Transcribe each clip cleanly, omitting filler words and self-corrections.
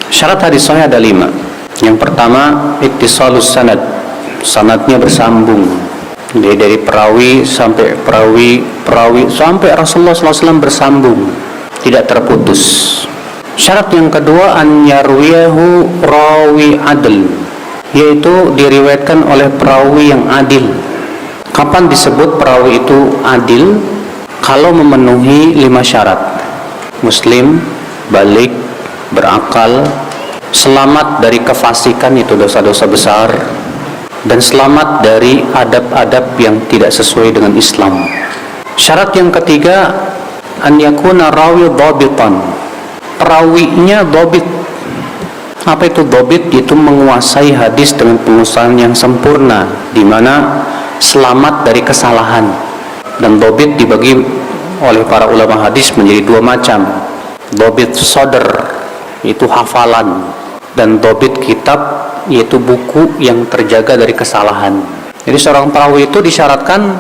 Syarat hadis sahih ada 5. Yang pertama, ittisalus sanad. Sanadnya bersambung. Jadi dari perawi sampai perawi sampai Rasulullah SAW bersambung, tidak terputus. Syarat yang kedua, an yarwiyahu rawi adl, yaitu diriwayatkan oleh perawi yang adil. Kapan disebut perawi itu adil? Kalau memenuhi 5 syarat: muslim, balik, berakal, selamat dari kefasikan, itu dosa-dosa besar, dan selamat dari adab-adab yang tidak sesuai dengan Islam. Syarat yang ketiga, an yakuna rawi dhabitan, perawinya dhabit. Apa itu dhabit? Itu menguasai hadis dengan penguasaan yang sempurna, di mana selamat dari kesalahan. Dan dhabit dibagi oleh para ulama hadis menjadi 2 macam. Dhabit sadr, itu hafalan, dan dhabit kitab, yaitu buku yang terjaga dari kesalahan. Jadi seorang perawi itu disyaratkan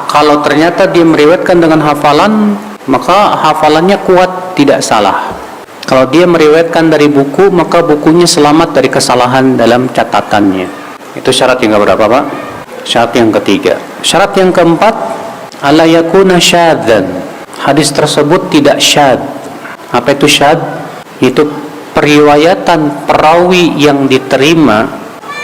kalau ternyata dia meriwayatkan dengan hafalan, maka hafalannya kuat, tidak salah. Kalau dia meriwayatkan dari buku, maka bukunya selamat dari kesalahan dalam catatannya. Itu syarat yang keberapa, Pak? Syarat yang ketiga. Syarat yang keempat, alla yakuna syadzan, hadis tersebut tidak syadz. Apa itu syadz? Itu periwayatan perawi yang diterima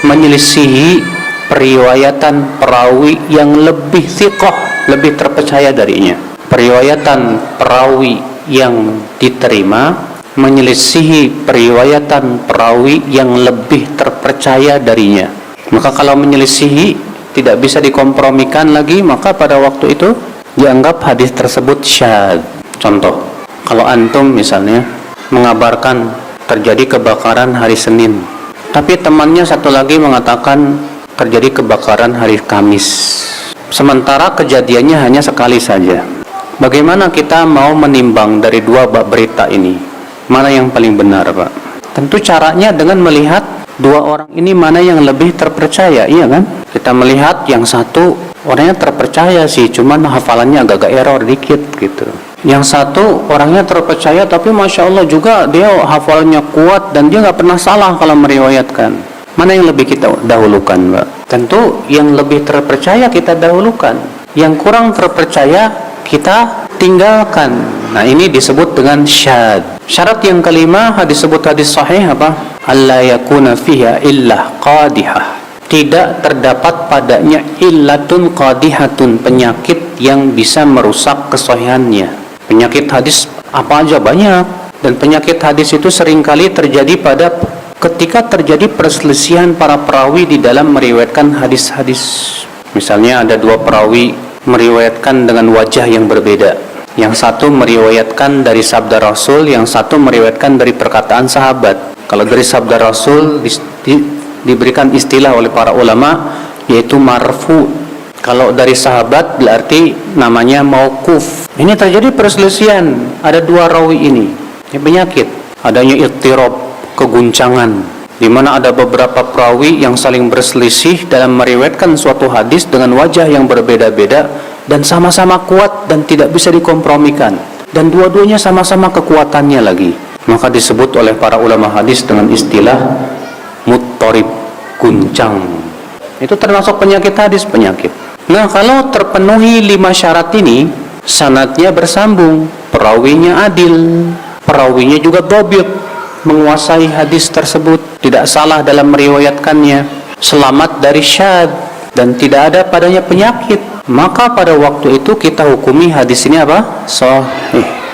menyelisihi periwayatan perawi yang lebih thiqah, lebih terpercaya darinya. Periwayatan perawi yang diterima menyelisihi periwayatan perawi yang lebih terpercaya darinya. Maka kalau menyelisihi, tidak bisa dikompromikan lagi, maka pada waktu itu dianggap hadis tersebut syadz. Contoh, kalau antum misalnya mengabarkan terjadi kebakaran hari Senin, tapi temannya satu lagi mengatakan terjadi kebakaran hari Kamis, sementara kejadiannya hanya sekali saja. Bagaimana kita mau menimbang dari 2 berita ini? Mana yang paling benar, Pak? Tentu caranya dengan melihat 2 orang ini mana yang lebih terpercaya, iya kan? Kita melihat yang satu orangnya terpercaya sih, cuman hafalannya agak-agak error dikit gitu. Yang satu orangnya terpercaya, tapi Masya Allah juga dia hafalannya kuat dan dia nggak pernah salah kalau meriwayatkan. Mana yang lebih kita dahulukan, Mbak? Tentu yang lebih terpercaya kita dahulukan. Yang kurang terpercaya kita tinggalkan. Nah, ini disebut dengan syadz. Syarat yang kelima, disebut hadis sahih apa? Alla yakuna fiha illa qadihah. Tidak terdapat padanya illatun qadihatun, penyakit yang bisa merusak kesahihannya. Penyakit hadis apa aja banyak, dan penyakit hadis itu seringkali terjadi pada ketika terjadi perselisihan para perawi di dalam meriwayatkan hadis-hadis. Misalnya ada 2 perawi meriwayatkan dengan wajah yang berbeda. Yang satu meriwayatkan dari sabda Rasul, yang satu meriwayatkan dari perkataan sahabat. Kalau dari sabda Rasul diberikan istilah oleh para ulama yaitu marfu. Kalau dari sahabat berarti namanya mauquf. Ini terjadi perselisihan, ada 2 rawi ini. Ini penyakit, adanya ittirab, keguncangan, di mana ada beberapa perawi yang saling berselisih dalam meriwayatkan suatu hadis dengan wajah yang berbeda-beda dan sama-sama kuat dan tidak bisa dikompromikan, dan dua-duanya sama-sama kekuatannya lagi. Maka disebut oleh para ulama hadis dengan istilah muttarib, guncang. Itu termasuk penyakit hadis, penyakit. Nah, kalau terpenuhi 5 syarat ini, sanadnya bersambung, perawinya adil, perawinya juga dhabit, menguasai hadis tersebut, tidak salah dalam meriwayatkannya, selamat dari syadz, dan tidak ada padanya penyakit, maka pada waktu itu kita hukumi hadis ini apa? Sahih.